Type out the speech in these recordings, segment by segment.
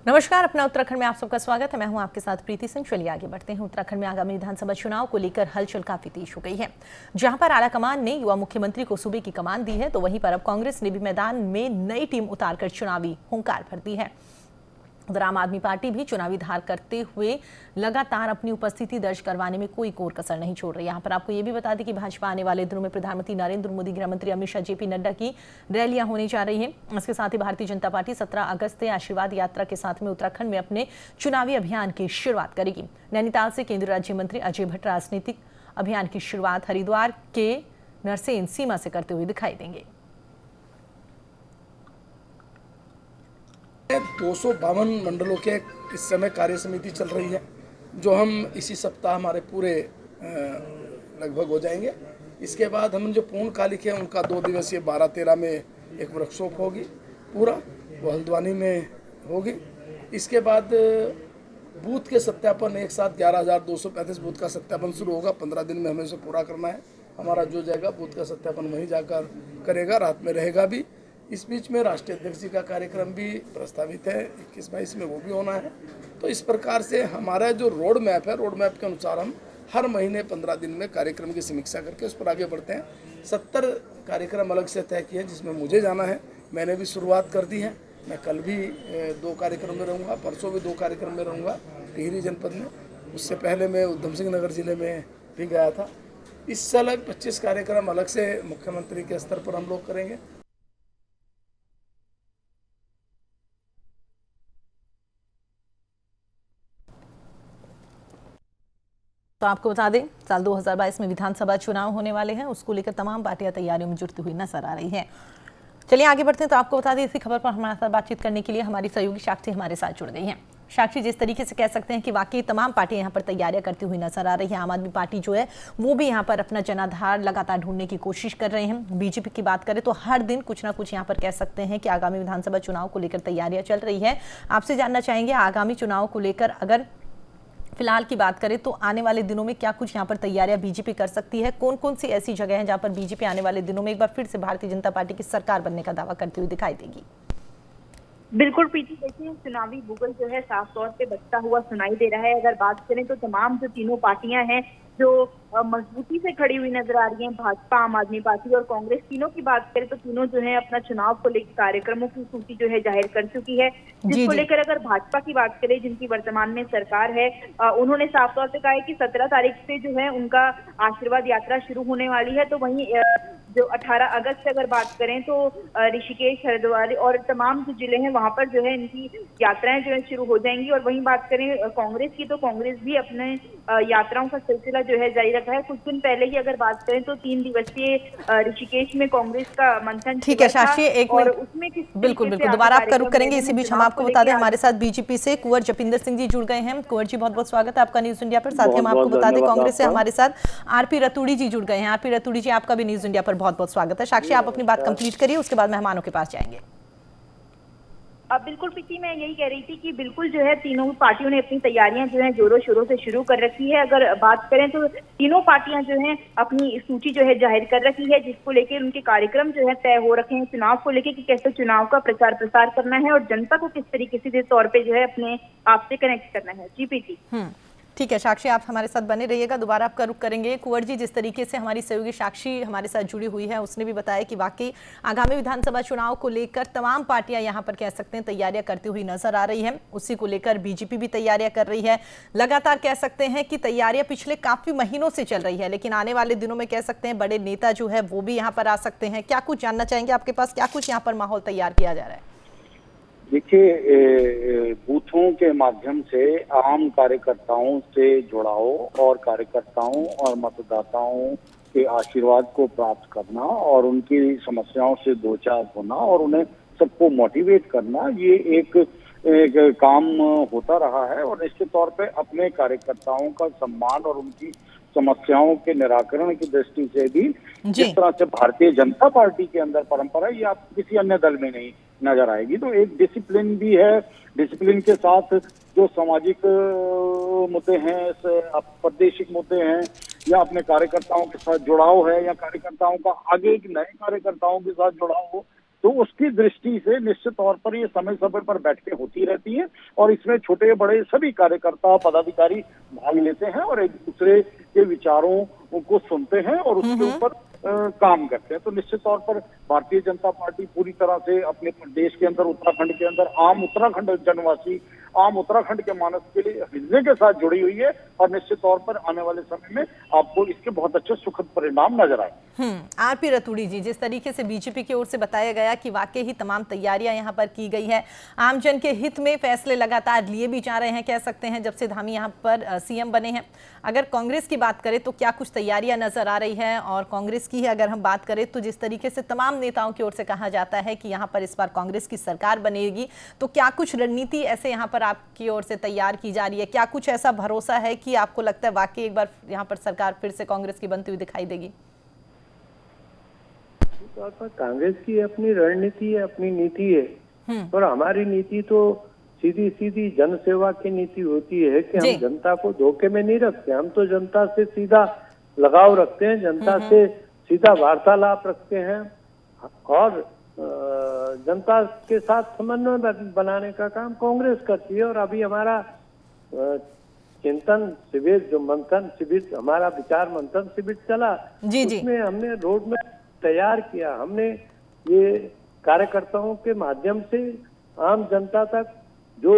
नमस्कार, अपना उत्तराखंड में आप सबका स्वागत है। मैं हूं आपके साथ प्रीति सिंह। चलिए आगे बढ़ते हैं। उत्तराखंड में आगामी विधानसभा चुनाव को लेकर हलचल काफी तेज हो गई है। जहां पर आला कमान ने युवा मुख्यमंत्री को सूबे की कमान दी है, तो वहीं पर अब कांग्रेस ने भी मैदान में नई टीम उतारकर चुनावी हुंकार भर दी है। उधर आम आदमी पार्टी भी चुनावी धार करते हुए लगातार अपनी उपस्थिति दर्ज करवाने में कोई कोर कसर नहीं छोड़ रही। यहाँ पर आपको ये भी बता दें कि भाजपा आने वाले दिनों में प्रधानमंत्री नरेंद्र मोदी, गृह मंत्री अमित शाह, जेपी नड्डा की रैलियां होने जा रही हैं। इसके साथ ही भारतीय जनता पार्टी 17 अगस्त से आशीर्वाद यात्रा के साथ में उत्तराखंड में अपने चुनावी अभियान की शुरुआत करेगी। नैनीताल से केंद्रीय राज्य मंत्री अजय भट्ट राजनीतिक अभियान की शुरुआत हरिद्वार के नरसेन सीमा से करते हुए दिखाई देंगे। 252 मंडलों के इस समय कार्य समिति चल रही है, जो हम इसी सप्ताह हमारे पूरे लगभग हो जाएंगे। इसके बाद हम जो पूर्णकालिक है उनका 2 दिवसीय 12-13 में एक वर्कशॉप होगी, पूरा वो हल्द्वानी में होगी। इसके बाद बूथ के सत्यापन एक साथ 11,235 बूथ का सत्यापन शुरू होगा। 15 दिन में हमें उसे पूरा करना है। हमारा जो जाएगा बूथ का सत्यापन वहीं जाकर करेगा, रात में रहेगा भी। इस बीच में राष्ट्रीय अध्यक्ष जी का कार्यक्रम भी प्रस्तावित है 21-22 में, वो भी होना है। तो इस प्रकार से हमारा जो रोड मैप है, रोड मैप के अनुसार हम हर महीने 15 दिन में कार्यक्रम की समीक्षा करके उस पर आगे बढ़ते हैं। 70 कार्यक्रम अलग से तय किए जिसमें मुझे जाना है। मैंने भी शुरुआत कर दी है। मैं कल भी 2 कार्यक्रम में रहूँगा, परसों भी 2 कार्यक्रम में रहूँगा टिहरी जनपद में। उससे पहले मैं उधम सिंह नगर जिले में भी गया था। इस साल 25 कार्यक्रम अलग से मुख्यमंत्री के स्तर पर हम लोग करेंगे। तो आपको बता दें, साल 2022 में विधानसभा चुनाव होने वाले हैं, उसको लेकर तमाम पार्टियां तैयारियों में जुटती हुई नजर आ रही हैं। चलिए आगे बढ़ते हैं। तो आपको बता दें, इसी खबर पर हमारे साथ बातचीत करने के लिए हमारी सहयोगी साक्षी हमारे साथ जुड़ गई हैं। साक्षी, जिस तरीके से कह सकते हैं कि वाकई तमाम पार्टियां यहाँ पर तैयारियां करती हुई नजर आ रही है। आम आदमी पार्टी जो है वो भी यहाँ पर अपना जनाधार लगातार ढूंढने की कोशिश कर रहे हैं। बीजेपी की बात करें तो हर दिन कुछ ना कुछ यहाँ पर कह सकते हैं कि आगामी विधानसभा चुनाव को लेकर तैयारियां चल रही है। आपसे जानना चाहेंगे, आगामी चुनाव को लेकर अगर फिलहाल की बात करें तो आने वाले दिनों में क्या कुछ यहाँ पर तैयारियां बीजेपी कर सकती है? कौन कौन सी ऐसी जगह हैं जहां पर बीजेपी आने वाले दिनों में एक बार फिर से भारतीय जनता पार्टी की सरकार बनने का दावा करती हुई दिखाई देगी? बिल्कुल प्रीति, देखिए चुनावी बुगल जो है साफ तौर पे बचता हुआ सुनाई दे रहा है। अगर बात करें तो तमाम जो तीनों पार्टियां हैं जो मजबूती से खड़ी हुई नजर आ रही हैं, भाजपा, आम आदमी पार्टी और कांग्रेस, तीनों की बात करें तो तीनों जो है अपना चुनाव को लेकर कार्यक्रमों की सूची जो है जाहिर कर चुकी है। जिसको लेकर अगर भाजपा की बात करें, जिनकी वर्तमान में सरकार है, उन्होंने साफ तौर पे कहा है कि 17 तारीख से जो है उनका आशीर्वाद यात्रा शुरू होने वाली है। तो वहीं जो 18 अगस्त से अगर बात करें तो ऋषिकेश, हरिद्वार और तमाम जो जिले हैं वहां पर जो है इनकी यात्राएं जो है शुरू हो जाएंगी। और वहीं बात करें कांग्रेस की, तो कांग्रेस भी अपने यात्राओं का सिलसिला जो है जारी रखा है। कुछ दिन पहले ही अगर बात करें तो 3 दिवसीय ऋषिकेश में कांग्रेस का मंथन। ठीक है साक्षी, एक मिनट। उसमें बिल्कुल दोबारा आपका रुख करेंगे। इसी बीच हम आपको बता दें, हमारे साथ बीजेपी से कुंवर जपिंदर सिंह जी जुड़ गए हैं। कुंवर जी, बहुत बहुत स्वागत है आपका न्यूज इंडिया पर। साथ ही हम आपको बता दें, कांग्रेस से हमारे साथ आरपी रतूड़ी जी जुड़ गए हैं। आरपी रतूड़ी जी, आपका भी न्यूज इंडिया पर बहुत बहुत स्वागत है। साक्षी, आप अपनी बात कंप्लीट करिए, उसके बाद मेहमानों के पास जाएंगे। अब बिल्कुल प्रीति, मैं यही कह रही थी कि बिल्कुल जो है तीनों पार्टियों ने अपनी तैयारियां जो है जोरों शोरों से शुरू कर रखी है। अगर बात करें तो तीनों पार्टियां जो है अपनी सूची जो है जाहिर कर रखी है, जिसको लेकर उनके कार्यक्रम जो है तय हो रखे हैं चुनाव को लेकर कि कैसे चुनाव का प्रचार प्रसार करना है और जनता को किस तरीके से तौर पर जो है अपने आप से कनेक्ट करना है। जी प्रीति। ठीक है साक्षी, आप हमारे साथ बने रहिएगा, दोबारा आपका रुख करेंगे। कुंवर जी, जिस तरीके से हमारी सहयोगी साक्षी हमारे साथ जुड़ी हुई है, उसने भी बताया कि वाकई आगामी विधानसभा चुनाव को लेकर तमाम पार्टियां यहां पर कह सकते हैं तैयारियां करती हुई नजर आ रही है। उसी को लेकर बीजेपी भी तैयारियां कर रही है। लगातार कह सकते हैं कि तैयारियां पिछले काफी महीनों से चल रही है, लेकिन आने वाले दिनों में कह सकते हैं बड़े नेता जो है वो भी यहाँ पर आ सकते हैं। क्या कुछ जानना चाहेंगे आपके पास, क्या कुछ यहाँ पर माहौल तैयार किया जा रहा है? देखिए, बूथों के माध्यम से आम कार्यकर्ताओं से जुड़ाव और कार्यकर्ताओं और मतदाताओं के आशीर्वाद को प्राप्त करना और उनकी समस्याओं से दो चार होना और उन्हें सबको मोटिवेट करना, ये एक काम होता रहा है। और निश्चित तौर पे अपने कार्यकर्ताओं का सम्मान और उनकी समस्याओं के निराकरण की दृष्टि से भी जिस तरह से भारतीय जनता पार्टी के अंदर परंपरा, ये आप किसी अन्य दल में नहीं नजर आएगी। तो एक डिसिप्लिन भी है, डिसिप्लिन के साथ जो सामाजिक मुद्दे हैं, प्रादेशिक मुद्दे हैं, या अपने कार्यकर्ताओं के साथ जुड़ाव है, या कार्यकर्ताओं का आगे एक नए कार्यकर्ताओं के साथ जुड़ाव हो, तो उसकी दृष्टि से निश्चित तौर पर ये समय समय पर बैठकें होती रहती हैं और इसमें छोटे बड़े सभी कार्यकर्ता पदाधिकारी भाग लेते हैं और एक दूसरे के विचारों को सुनते हैं और उसके ऊपर काम करते हैं। तो निश्चित तौर पर भारतीय जनता पार्टी पूरी तरह से अपने प्रदेश के अंदर, उत्तराखंड के अंदर, आम उत्तराखंड जनवासी, आम उत्तराखंड के मानस के लिए हिलने के साथ जुड़ी हुई है और निश्चित तौर पर आने वाले समय में आपको इसके बहुत अच्छे सुखद परिणाम नजर आए। आरपी रतूड़ी जी, जिस तरीके से बीजेपी की ओर से बताया गया कि वाकई ही तमाम तैयारियां यहां पर की गई है, आमजन के हित में फैसले लगातार लिए भी जा रहे हैं, कह सकते हैं जब से धामी यहां पर सीएम बने हैं। अगर कांग्रेस की बात करें तो क्या कुछ तैयारियां नजर आ रही है? और कांग्रेस की अगर हम बात करें तो जिस तरीके से तमाम नेताओं की ओर से कहा जाता है कि यहां पर इस बार कांग्रेस की सरकार बनेगी, तो क्या कुछ रणनीति ऐसे यहां पर आपकी ओर से तैयार की जा रही है? क्या कुछ ऐसा भरोसा है कि आपको लगता है वाकई एक बार यहां पर सरकार फिर से कांग्रेस की बनती हुई दिखाई देगी? तौर पर कांग्रेस की अपनी रणनीति है, अपनी नीति है और हमारी नीति तो सीधी सीधी जन सेवा की नीति होती है कि हम जनता को धोखे में नहीं रखते। हम तो जनता से सीधा लगाव रखते हैं, जनता से सीधा वार्तालाप रखते हैं और जनता के साथ समन्वय बनाने का काम कांग्रेस करती है। और अभी हमारा चिंतन शिविर, जो मंथन शिविर, हमारा विचार मंथन शिविर चला, उसमें हमने रोड मैप तैयार किया। हमने ये कार्यकर्ताओं के माध्यम से आम जनता तक जो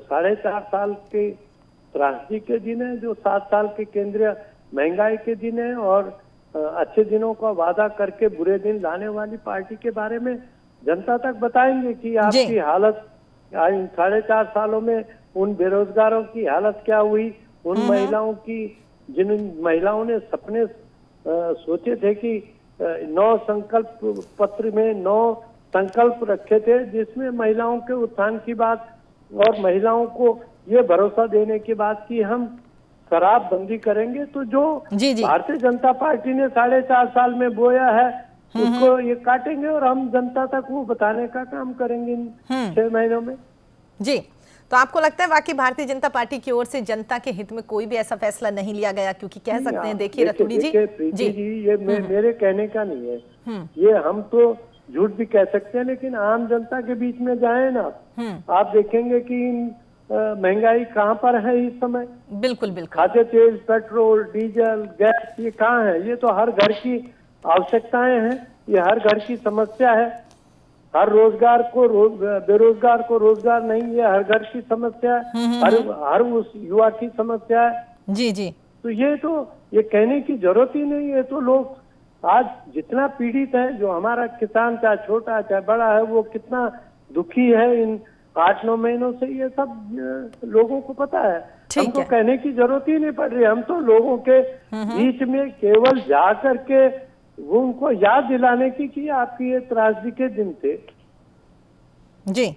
4.5 साल के त्रासदी के दिन है, जो 7 साल के केंद्रीय महंगाई के दिन है और अच्छे दिनों का वादा करके बुरे दिन लाने वाली पार्टी के बारे में जनता तक बताएंगे कि आपकी हालत 4.5 सालों में उन बेरोजगारों की हालत क्या हुई, उन महिलाओं की, जिन महिलाओं ने सपने सोचे थे कि 9 संकल्प पत्र में 9 संकल्प रखे थे, जिसमें महिलाओं के उत्थान की बात और महिलाओं को ये भरोसा देने की बात की हम शराब बंदी करेंगे। तो जो भारतीय जनता पार्टी ने 4.5 साल में बोया है उसको ये काटेंगे और हम जनता तक वो बताने का काम करेंगे इन 6 महीनों में। जी, तो आपको लगता है वाकई भारतीय जनता पार्टी की ओर से जनता के हित में कोई भी ऐसा फैसला नहीं लिया गया? क्योंकि कह सकते हैं, देखिए रतूड़ी जी, ये मेरे कहने का नहीं है, ये हम तो झूठ भी कह सकते हैं, लेकिन आम जनता के बीच में जाए ना, आप देखेंगे कि महंगाई कहाँ पर है इस समय। बिल्कुल बिल्कुल। खाद्य तेल, पेट्रोल, डीजल, गैस, ये कहाँ है? ये तो हर घर की आवश्यकताएं हैं, ये हर घर की समस्या है। हर बेरोजगार को रोजगार नहीं, ये हर घर की समस्या है, हर उस युवा की समस्या है। जी। तो ये कहने की जरूरत ही नहीं है। तो लोग आज जितना पीड़ित है, जो हमारा किसान चाहे छोटा चाहे बड़ा है, वो कितना दुखी है इन 8-9 महीनों से, ये सब लोगों को पता है। हम तो कहने की जरूरत ही नहीं पड़ रही। हम तो लोगों के बीच में केवल जा करके वो उनको याद दिलाने की कि आपकी ये त्रासदी के दिन थे। जी,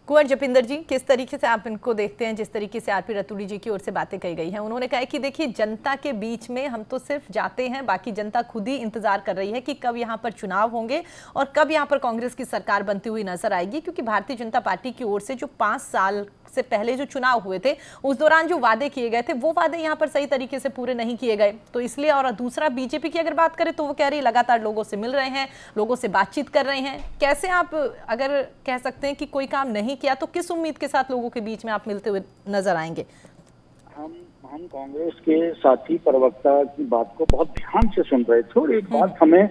कुंवर जपिंदर जी, किस तरीके से आप इनको देखते हैं? जिस तरीके से आरपी रतूड़ी जी की ओर से बातें कही गई हैं, उन्होंने कहा कि देखिए जनता के बीच में हम तो सिर्फ जाते हैं, बाकी जनता खुद ही इंतजार कर रही है कि कब यहाँ पर चुनाव होंगे और कब यहाँ पर कांग्रेस की सरकार बनती हुई नजर आएगी। क्योंकि भारतीय जनता पार्टी की ओर से जो 5 साल से पहले जो चुनाव हुए थे, उस दौरान जो वादे किए गए थे, वो वादे यहाँ पर सही तरीके से पूरे नहीं किए गए। तो इसलिए, और दूसरा बीजेपी की अगर बात करें तो वो कह रही है लगातार लोगों से मिल रहे हैं, लोगों से बातचीत कर रहे हैं। कैसे आप अगर कह सकते हैं कि कोई काम नहीं किया, तो किस उम्मीद के साथ लोगों के बीच में आप मिलते हुए नजर आएंगे? हम कांग्रेस के साथी प्रवक्ता की बात को बहुत ध्यान से सुन रहे थे और एक बात हमें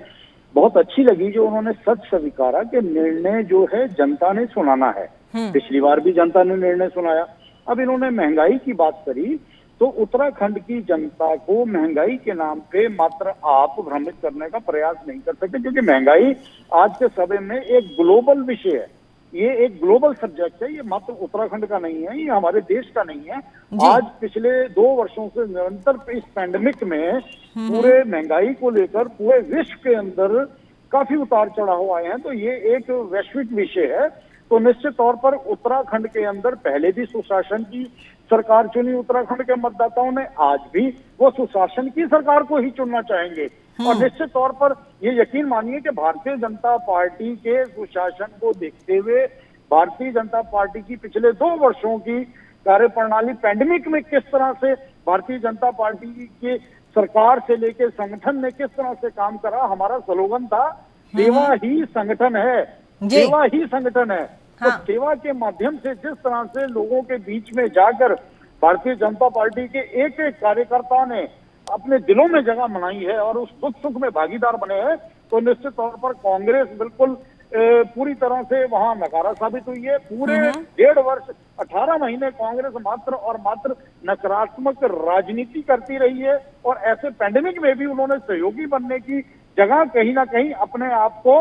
बहुत अच्छी लगी, जो उन्होंने सच स्वीकारा कि निर्णय जो है जनता ने सुनाना है। पिछली बार भी जनता ने निर्णय सुनाया। अब इन्होंने महंगाई की बात करी, तो उत्तराखंड की जनता को महंगाई के नाम पे मात्र आप भ्रमित करने का प्रयास नहीं कर सकते, क्योंकि महंगाई आज के समय में एक ग्लोबल विषय है। ये एक ग्लोबल सब्जेक्ट है, ये मात्र उत्तराखंड का नहीं है, ये हमारे देश का नहीं है। आज पिछले 2 वर्षों से निरंतर इस पैंडेमिक में पूरे महंगाई को लेकर पूरे विश्व के अंदर काफी उतार चढ़ाव आए हैं। तो ये एक वैश्विक विषय है। तो निश्चित तौर पर उत्तराखंड के अंदर पहले भी सुशासन की सरकार चुनी उत्तराखंड के मतदाताओं ने, आज भी वो सुशासन की सरकार को ही चुनना चाहेंगे। और निश्चित तौर पर ये यकीन मानिए कि भारतीय जनता पार्टी के सुशासन को देखते हुए, भारतीय जनता पार्टी की पिछले 2 वर्षों की कार्यप्रणाली, पैंडेमिक में किस तरह से भारतीय जनता पार्टी के सरकार से लेकर संगठन ने किस तरह से काम करा, हमारा स्लोगन था सेवा ही संगठन है, जी। सेवा ही संगठन है। तो हाँ। सेवा के माध्यम से जिस तरह से लोगों के बीच में जाकर भारतीय जनता पार्टी के एक एक कार्यकर्ता ने अपने दिलों में जगह बनाई है और उस दुख सुख में भागीदार बने हैं, तो निश्चित तौर पर कांग्रेस बिल्कुल पूरी तरह से वहां नकारा साबित हुई है। पूरे 1.5 वर्ष 18 महीने कांग्रेस मात्र और मात्र नकारात्मक राजनीति करती रही है और ऐसे पैंडेमिक में भी उन्होंने सहयोगी बनने की जगह कहीं ना कहीं अपने आप को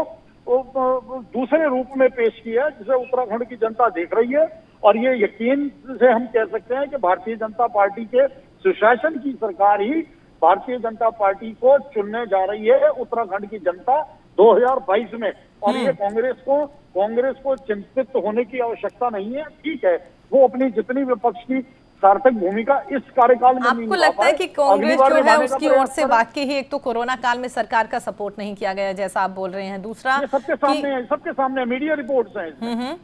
दूसरे रूप में पेश किया, जिसे उत्तराखंड की जनता देख रही है। और ये यकीन से हम कह सकते हैं कि भारतीय जनता पार्टी के सुशासन की सरकार ही भारतीय जनता पार्टी को चुनने जा रही है उत्तराखंड की जनता 2022 में। और ये कांग्रेस को चिंतित होने की आवश्यकता नहीं है। ठीक है, वो अपनी जितनी विपक्ष की सार्थक भूमिका इस कार्यकाल में आपको लगता है कि कांग्रेस जो है उसकी ओर से वाकई ही एक तो कोरोना काल में सरकार का सपोर्ट नहीं किया गया जैसा आप बोल रहे हैं, दूसरा सबके सामने मीडिया रिपोर्ट्स हैं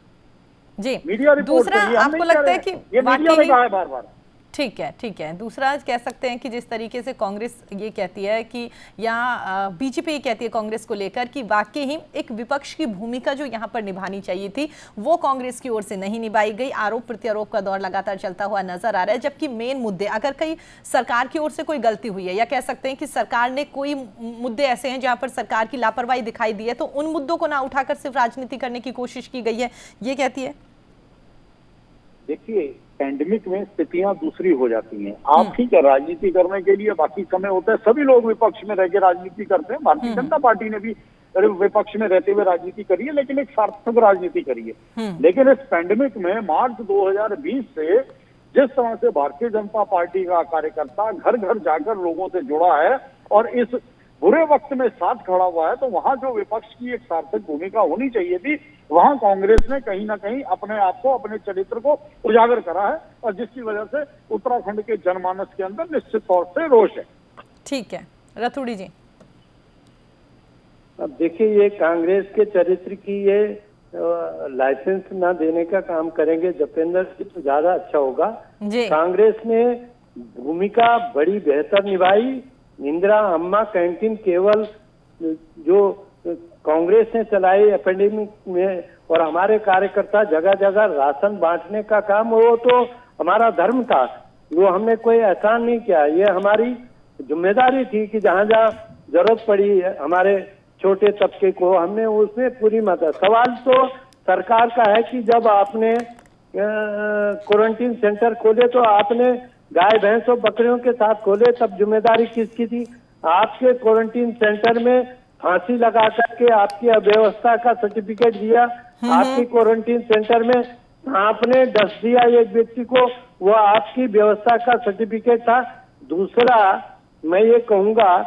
जी, मीडिया रिपोर्ट दूसरा आपको लगता है कि ये मीडिया में कहा है बार बार। ठीक है। दूसरा कह सकते हैं कि जिस तरीके से कांग्रेस ये कहती है कि या बीजेपी ये कहती है कांग्रेस को लेकर कि वाकई ही एक विपक्ष की भूमिका जो यहाँ पर निभानी चाहिए थी वो कांग्रेस की ओर से नहीं निभाई गई। आरोप प्रत्यारोप का दौर लगातार चलता हुआ नजर आ रहा है, जबकि मेन मुद्दे अगर कहीं सरकार की ओर से कोई गलती हुई है या कह सकते हैं कि सरकार ने कोई मुद्दे ऐसे हैं जहां पर सरकार की लापरवाही दिखाई दी है, तो उन मुद्दों को ना उठाकर सिर्फ राजनीति करने की कोशिश की गई है, ये कहती है। देखिए, पैंडेमिक में स्थितियां दूसरी हो जाती हैं। आप ठीक है, राजनीति करने के लिए बाकी समय होता है, सभी लोग विपक्ष में रहकर राजनीति करते हैं। भारतीय जनता पार्टी ने भी विपक्ष में रहते हुए राजनीति करी है, लेकिन एक सार्थक राजनीति करी है। लेकिन इस पैंडेमिक में मार्च 2020 से जिस तरह से भारतीय जनता पार्टी का कार्यकर्ता घर घर जाकर लोगों से जुड़ा है और इस बुरे वक्त में साथ खड़ा हुआ है, तो वहां जो विपक्ष की एक सार्थक भूमिका होनी चाहिए थी, वहां कांग्रेस ने कहीं ना कहीं अपने आप को, अपने चरित्र को उजागर करा है और जिसकी वजह से उत्तराखंड के जनमानस के अंदर निश्चित तौर से रोष है। ठीक है, रतूड़ी जी। अब देखिए, ये कांग्रेस के चरित्र की ये लाइसेंस ना देने का काम करेंगे जतेंद्र जी तो ज्यादा अच्छा होगा जी। कांग्रेस ने भूमिका बड़ी बेहतर निभाई। इंदिरा अम्मा कैंटीन केवल जो कांग्रेस ने चलाई एपेंडेमिक में, और हमारे कार्यकर्ता जगह जगह राशन बांटने का काम, वो तो हमारा धर्म था, वो हमने कोई एहसान नहीं किया। ये हमारी जिम्मेदारी थी कि जहां जहां जरूरत पड़ी हमारे छोटे तबके को, हमने उसमें पूरी मदद। सवाल तो सरकार का है कि जब आपने क्वारंटीन सेंटर खोले तो आपने गाय भैंस और बकरियों के साथ खोले, तब जिम्मेदारी किसकी थी? आपके क्वारंटीन सेंटर में फांसी लगा करके आपकी अव्यवस्था का सर्टिफिकेट दिया, आपकी क्वारंटीन सेंटर में आपने डस दिया एक व्यक्ति को, वो आपकी व्यवस्था का सर्टिफिकेट था। दूसरा, मैं ये कहूंगा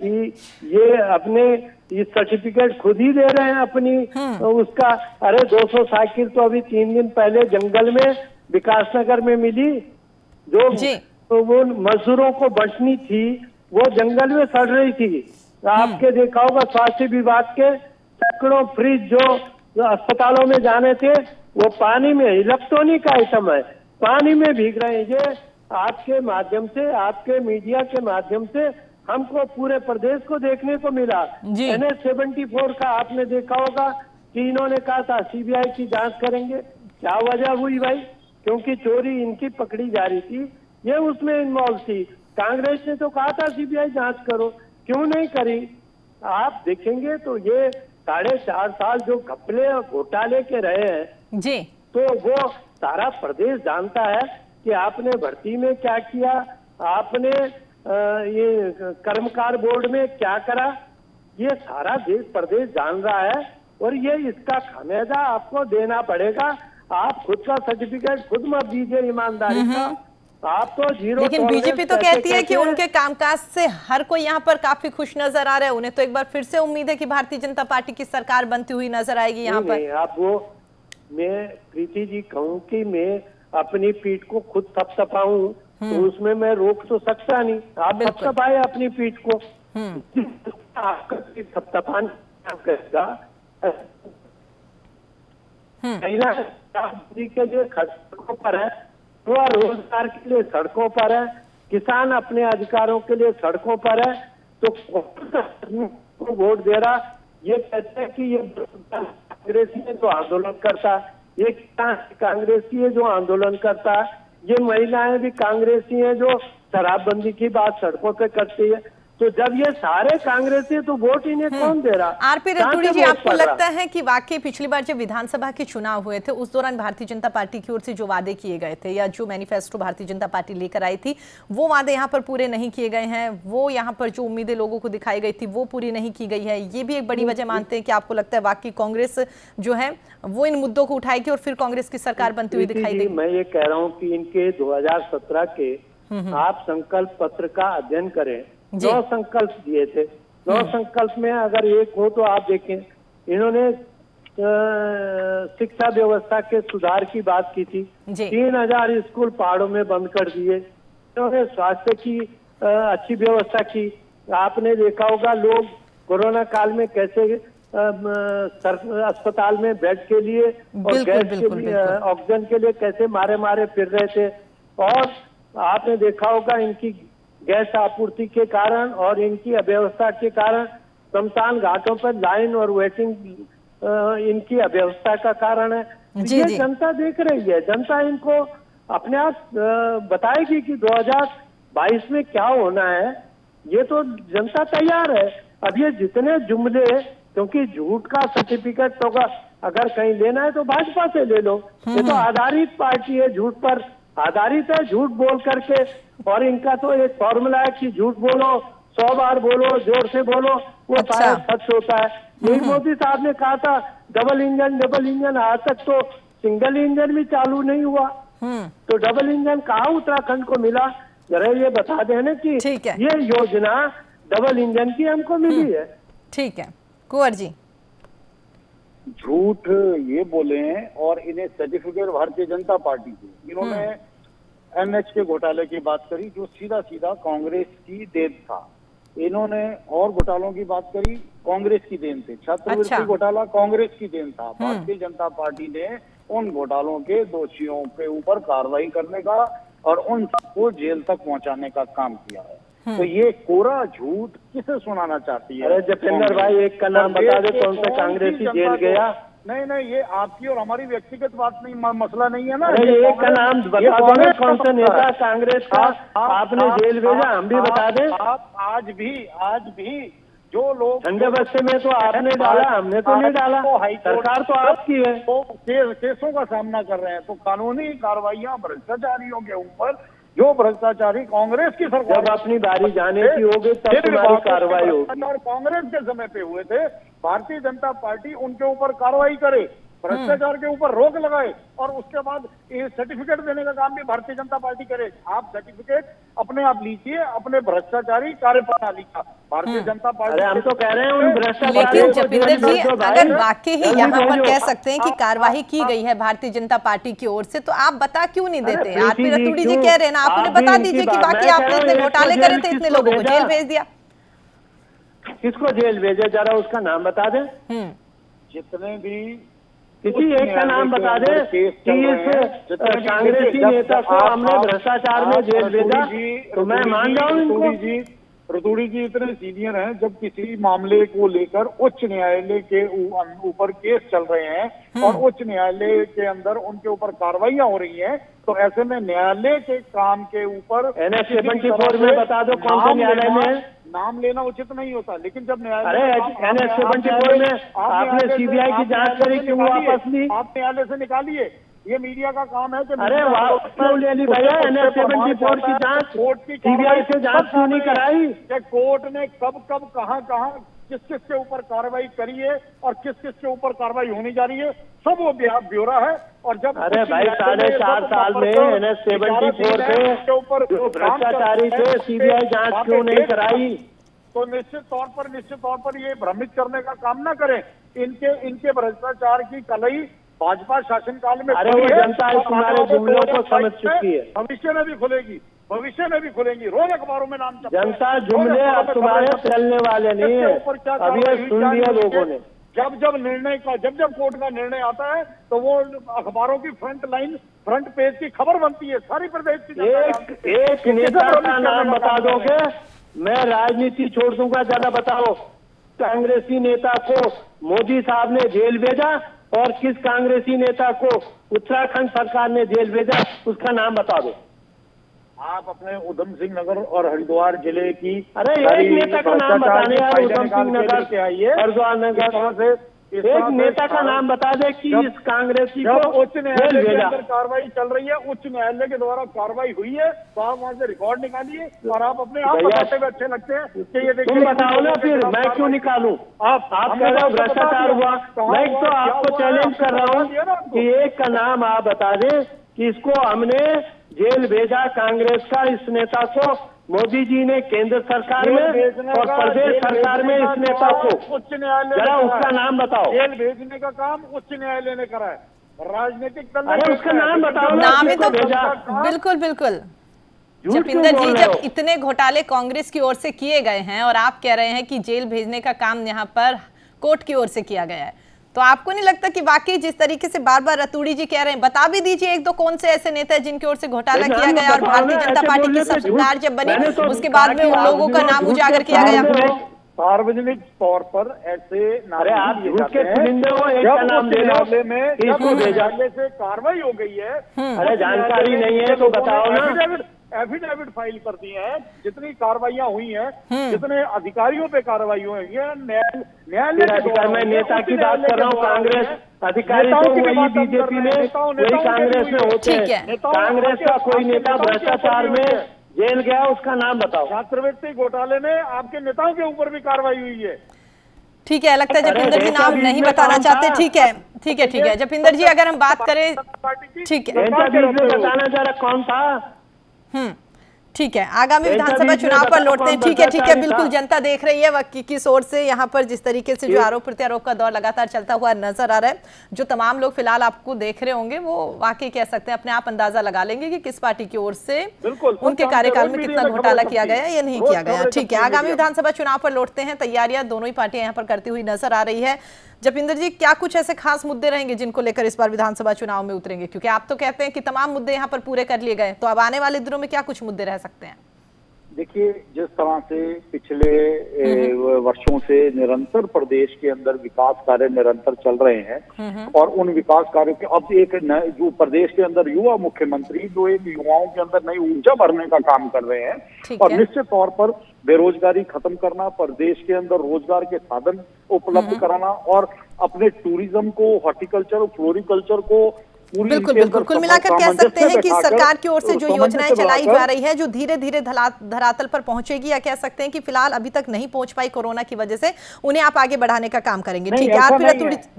कि ये अपने ये सर्टिफिकेट खुद ही दे रहे हैं अपनी उसका। अरे 200 साइकिल तो अभी 3 दिन पहले जंगल में विकासनगर में मिली, जो तो वो मजदूरों को बंटनी थी, वो जंगल में सड़ रही थी। आपके देखा होगा स्वास्थ्य विभाग के सैकड़ों फ्रिज जो अस्पतालों में जाने थे, वो पानी में, इलेक्ट्रॉनिक आइटम है, पानी में भीग रहे हैं। ये आपके माध्यम से, आपके मीडिया के माध्यम से हमको पूरे प्रदेश को देखने को मिला। NH-74 का आपने देखा होगा कि इन्होंने कहा था CBI की जांच करेंगे। क्या वजह हुई भाई? क्योंकि चोरी इनकी पकड़ी जा रही थी, ये उसमें इन्वॉल्व थी। कांग्रेस ने तो कहा था CBI जांच करो, क्यों नहीं करी? आप देखेंगे तो ये 4.5 साल जो घपले और घोटाले के रहे हैं जी, तो वो सारा प्रदेश जानता है कि आपने भर्ती में क्या किया, आपने ये कर्मकार बोर्ड में क्या करा, ये सारा देश प्रदेश जान रहा है और ये इसका खामियाजा आपको देना पड़ेगा। आप खुद का सर्टिफिकेट खुद मत दीजिए ईमानदारी का, आप तो जीरो। लेकिन बीजेपी तो कहती है कि उनके कामकाज से हर कोई यहाँ पर काफी खुश नजर आ रहा है। उन्हें तो एक बार फिर से उम्मीद है कि भारतीय जनता पार्टी की सरकार बनती हुई नजर आएगी यहाँ पर। आप वो, मैं प्रीति जी कहूँ कि मैं अपनी पीठ को खुद थपथपाऊं तो उसमें मैं रोक तो सकता नहीं। आप थपथपाए अपनी पीठ को, आपका थपथपान करेगा के लिए सड़कों पर है, रोजगार के लिए सड़कों पर है, किसान अपने अधिकारों के लिए सड़कों पर है, तो वोट दे रहा ये कहते हैं कि ये कांग्रेसी है जो आंदोलन करता है, ये कांग्रेसी है जो आंदोलन करता है, ये महिलाएं भी कांग्रेसी हैं जो शराबबंदी की बात सड़कों पे करती है। तो जब ये सारे कांग्रेसी है तो वोट इन्हें कौन दे रहा? आरपी रतूड़ी जी, आपको लगता है कि वाकई पिछली बार जब विधानसभा के चुनाव हुए थे उस दौरान भारतीय जनता पार्टी की ओर से जो वादे किए गए थे या जो मैनिफेस्टो भारतीय जनता पार्टी लेकर आई थी वो वादे यहाँ पर पूरे नहीं किए गए हैं, वो यहाँ पर जो उम्मीदें लोगों को दिखाई गई थी वो पूरी नहीं की गई है, ये भी एक बड़ी वजह मानते हैं कि आपको लगता है वाकई कांग्रेस जो है वो इन मुद्दों को उठाएगी और फिर कांग्रेस की सरकार बनती हुई दिखाई देगी? मैं ये कह रहा हूँ कि इनके 2017 के आप संकल्प पत्र का अध्ययन करें। 9 संकल्प दिए थे, 9 संकल्प में अगर एक हो तो आप देखें, इन्होंने शिक्षा व्यवस्था के सुधार की बात की थी, 3000 स्कूल पहाड़ों में बंद कर दिए, इन्होंने स्वास्थ्य की अच्छी व्यवस्था की। आपने देखा होगा लोग कोरोना काल में कैसे अस्पताल में बेड के लिए और गैस के लिए, ऑक्सीजन के लिए कैसे मारे मारे फिर रहे थे। और आपने देखा होगा इनकी गैस आपूर्ति के कारण और इनकी अव्यवस्था के कारण शमशान घाटों पर लाइन और वेटिंग इनकी अव्यवस्था का कारण है। ये जनता देख रही है, जनता इनको अपने आप बताएगी कि 2022 में क्या होना है, ये तो जनता तैयार है। अब ये जितने जुमले, क्योंकि झूठ का सर्टिफिकेट होगा अगर कहीं लेना है तो भाजपा से ले लो, ये तो आधारित पार्टी है, झूठ पर आधारित है, झूठ बोल करके। और इनका तो एक फॉर्मूला है कि झूठ बोलो, 100 बार बोलो, जोर से बोलो, वो सारा सच होता है। यही मोदी साहब ने कहा था डबल इंजन, आज तक तो सिंगल इंजन भी चालू नहीं हुआ, तो डबल इंजन कहाँ उत्तराखंड को मिला? जरा ये बता देना कि ये योजना डबल इंजन की हमको मिली है। ठीक है, कुंवर जी। झूठ ये बोले हैं और इन्हें सर्टिफिकेट भारतीय जनता पार्टी की, इन्होंने NH के घोटाले की बात करी जो सीधा सीधा कांग्रेस की देन था। इन्होंने और घोटालों की बात करी, कांग्रेस की देन थे। छात्रवृत्ति घोटाला कांग्रेस की देन था। भारतीय जनता पार्टी ने उन घोटालों के दोषियों के ऊपर कार्रवाई करने का और उन सबको जेल तक पहुंचाने का काम किया है। तो ये कोरा झूठ किसे सुनाना चाहती है? अरे जतेंद्र भाई, एक का नाम बता दे कौन सा कांग्रेसी जेल गया? नहीं, ये आपकी और हमारी व्यक्तिगत बात नहीं, मसला नहीं है ना। अरे एक का नाम बता दो, कौन सा नेता कांग्रेस का आपने जेल भेजा, हम भी बता दें। आप आज भी जो लोग ठंडे बस्ते में तो आपने डाला, हमने तो नहीं डाला, सरकार तो आपकी है। तो केसों का सामना कर रहे हैं, तो कानूनी कार्रवाइयां भ्रष्टाचारियों के ऊपर, जो भ्रष्टाचारी कांग्रेस की सरकार, जब अपनी बारी जाने की होगी तब तुम्हारी कार्रवाई होगी। और कांग्रेस के समय पे हुए थे, भारतीय जनता पार्टी उनके ऊपर कार्रवाई करे, भ्रष्टाचार के ऊपर रोक लगाए और उसके बाद ये सर्टिफिकेट देने का काम भी भारतीय जनता पार्टी करे। आप सर्टिफिकेट अपने आप लीजिए अपने भ्रष्टाचारी कार्यप्रणाली का। भारतीय जनता पार्टी, हम तो कह रहे हैं उन भ्रष्टाचारियों लेकिन जतिंदर जी, अगर वाकई ही यहाँ पर कह सकते हैं कि कार्यवाही की गई है भारतीय जनता पार्टी की ओर से, तो आप बता क्यों नहीं देते? आरपी रतूड़ी जी कह रहे हैं ना, आप उन्हें बता दीजिए कि वाकई आपने इतने घोटाले करे थे, इतने लोगों को जेल भेज दिया। किसको जेल भेजे, जरा उसका नाम बता दें। जितने भी किसी एक का नाम बता दे कि इस कांग्रेसी नेता को हमने भ्रष्टाचार में जेल भेजा, तो मैं मान जाऊं इनको। रतूड़ी जी इतने सीनियर हैं, जब किसी मामले को लेकर उच्च न्यायालय के ऊपर केस चल रहे हैं और उच्च न्यायालय के अंदर उनके ऊपर कार्रवाइयां हो रही हैं, तो ऐसे में न्यायालय के काम के ऊपर NH 74 में बता दो कौन से न्यायालय में नाम लेना उचित नहीं होता। लेकिन जब न्यायालय, अरे NH 74 में आपने CBI की जांच करी, क्यों वापस ली? आप न्यायालय से निकालिए, ये मीडिया का काम है कि अरे क्यों ले ली भैया? NH 74 की जांच CBI से जांच क्यों नहीं कराई? कोर्ट ने कब कहां किस किस के ऊपर कार्रवाई करी है और किस किस के ऊपर कार्रवाई होने जा रही है, सब वो ब्यौरा है। और जब अरे भाई 4.5 साल में NH 74 के ऊपर भ्रष्टाचारी से CBI जांच क्यों नहीं कराई? तो निश्चित तौर पर ये भ्रमित करने का काम ना करें। इनके भ्रष्टाचार की कलई भाजपा शासनकाल में, अरे वो जनता तुम्हारे जुमलों को समझ चुकी है, भविष्य में भी खुलेंगी, रोज अखबारों में नाम छपता है। जनता जुमले अब तुम्हारे चलने वाले नहीं है, अब ये सुन लिया लोगों ने। जब कोर्ट का निर्णय आता है तो वो अखबारों की फ्रंट पेज की खबर बनती है सारी प्रदेश की। एक नेता का नाम बता दोगे, मैं राजनीति छोड़ दूंगा, ज्यादा बताओ। कांग्रेसी नेता को मोदी साहब ने जेल भेजा और किस कांग्रेसी नेता को उत्तराखंड सरकार ने जेल भेजा, उसका नाम बता दो। आप अपने उधम सिंह नगर और हरिद्वार जिले की अरे एक नेता का नाम बताने यार, उधम सिंह नगर के आइए, हरिद्वार नगर से एक नेता का नाम बता दे कि इस कांग्रेसी को उच्च न्यायालय के अंदर कार्रवाई चल रही है, उच्च न्यायालय के द्वारा कार्रवाई हुई है, तो आप वहाँ से रिकॉर्ड निकालिए और आप अपने आप बताते हुए अच्छे लगते हैं कि ये तुम बताओ ना, फिर मैं क्यों निकालूं? आप कह रहे हो भ्रष्टाचार हुआ, मैं तो आपको चैलेंज कर रहा हूँ कि एक का नाम आप बता दें कि इसको हमने जेल भेजा कांग्रेस का इस नेता को, मोदी जी ने केंद्र सरकार में और प्रदेश सरकार में इस नेता को, उच्च न्यायालय जरा उसका नाम बताओ। जेल भेजने का काम उच्च न्यायालय ने करा है, राजनीतिक दल अरे उसका नाम बताओ। नाम ही तो भेजा। बिल्कुल बिल्कुल जपिंदर जी, जब इतने घोटाले कांग्रेस की ओर से किए गए हैं और आप कह रहे हैं कि जेल भेजने का काम यहाँ पर कोर्ट की ओर से किया गया है, तो आपको नहीं लगता कि वाकई जिस तरीके से बार बार रतूड़ी जी कह रहे हैं, बता भी दीजिए एक दो कौन से ऐसे नेता है जिनकी ओर से घोटाला किया गया और भारतीय जनता पार्टी की सरकार जब बनी उसके बाद में उन लोगों का नाम उजागर किया गया। सार्वजनिक तौर पर ऐसे अरे आप झूठ के पुलिंदे हो, एक का नाम ले लो, में इसको भेजा से कार्रवाई हो गई है। अरे जानकारी नहीं है तो बताओ ना। एफिडेविट फाइल कर दिए हैं, जितनी कार्रवाइयां हुई हैं, जितने अधिकारियों पे कार्रवाई हुई है, न्यायालय मैं नेता की बात कर रहा हूँ, कांग्रेस अधिकारी तो वही बीजेपी में वही कांग्रेस में होते हैं। कांग्रेस का कोई नेता भ्रष्टाचार में जेल गया, उसका नाम बताओ। छात्रवृत्ति घोटाले में आपके नेताओं के ऊपर भी कार्रवाई हुई है। ठीक है, लगता है जपिंदर जी नाम नहीं बताना चाहते। ठीक है ठीक है ठीक है जपिंदर जी, अगर हम बात करें, ठीक है बताना जरा कौन था। ठीक है, आगामी विधानसभा चुनाव पर लौटते हैं। ठीक है बिल्कुल, जनता देख रही है वक्त किस ओर से यहाँ पर जिस तरीके से जो आरोप प्रत्यारोप का दौर लगातार चलता हुआ नजर आ रहा है। जो तमाम लोग फिलहाल आपको देख रहे होंगे वो वाकई कह सकते हैं, अपने आप अंदाजा लगा लेंगे कि किस पार्टी की ओर से उनके कार्यकाल में कितना घोटाला किया गया या नहीं किया गया। ठीक है, आगामी विधानसभा चुनाव पर लौटते हैं। तैयारियां दोनों ही पार्टियां यहाँ पर करती हुई नजर आ रही है। जपिंदर जी, क्या कुछ ऐसे खास मुद्दे रहेंगे जिनको लेकर इस बार विधानसभा चुनाव में उतरेंगे? क्योंकि आप तो कहते हैं कि तमाम मुद्दे यहाँ पर पूरे कर लिए गए, तो अब आने वाले दिनों में क्या कुछ मुद्दे रह सकते हैं? देखिए, जिस तरह से पिछले वर्षों से निरंतर प्रदेश के अंदर विकास कार्य निरंतर चल रहे हैं और उन विकास कार्यों के अब एक जो प्रदेश के अंदर युवा मुख्यमंत्री जो एक युवाओं के अंदर नई ऊर्जा भरने का काम कर रहे हैं और निश्चित तौर पर बेरोजगारी खत्म करना, प्रदेश के अंदर रोजगार के साधन उपलब्ध कराना और अपने टूरिज्म को, हॉर्टिकल्चर, फ्लोरिकल्चर को बिल्कुल कुल मिलाकर कह सकते हैं कि सरकार की ओर से जो योजनाएं चलाई जा रही है जो धीरे धीरे धरातल पर पहुंचेगी, या कह सकते हैं कि फिलहाल अभी तक नहीं पहुंच पाई कोरोना की वजह से, उन्हें आप आगे बढ़ाने का काम करेंगे। ठीक है, आप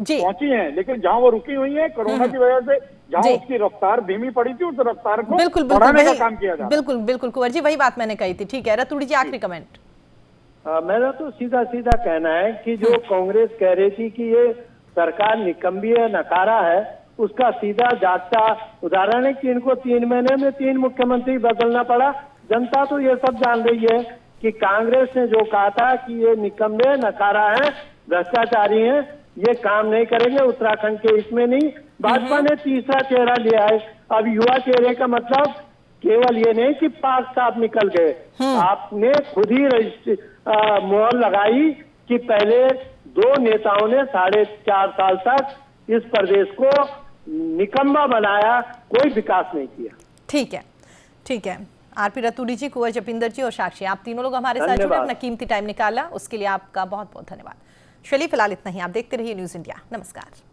जी पहुंची हैं, लेकिन जहां वो रुकी हुई है कोरोना की वजह से, जहां उसकी रफ्तार धीमी पड़ी थी, उस रफ्तार को बढ़ाने का काम किया जा रहा है। बिल्कुल कुंवर जी, वही बात मैंने कही थी। ठीक है, रतूड़ी जी, आखिरी कमेंट। मेरा तो सीधा कहना है कि जो कांग्रेस कह रही थी कि ये सरकार निकम्मी है, नकारा है, उसका सीधा जागता उदाहरण है कि इनको 3 महीने में 3 मुख्यमंत्री बदलना पड़ा। जनता तो ये सब जान रही है कि कांग्रेस ने जो कहा था कि ये निकम्मे, नकारा है, भ्रष्टाचारी हैं, ये काम नहीं करेंगे उत्तराखंड के इसमें नहीं। भाजपा ने तीसरा चेहरा लिया है। अब युवा चेहरे का मतलब केवल ये नहीं कि पाक साफ निकल गए, आपने खुद ही मोहर लगाई कि पहले 2 नेताओं ने 4.5 साल तक इस प्रदेश को निकम्मा बनाया, कोई विकास नहीं किया। ठीक है आरपी रतूड़ी जी, कुंवर जपिंदर जी और साक्षी, आप तीनों लोग हमारे साथ जुड़े, अपना कीमती टाइम निकाला, उसके लिए आपका बहुत बहुत धन्यवाद। चलिए फिलहाल इतना ही। आप देखते रहिए न्यूज़ इंडिया। नमस्कार।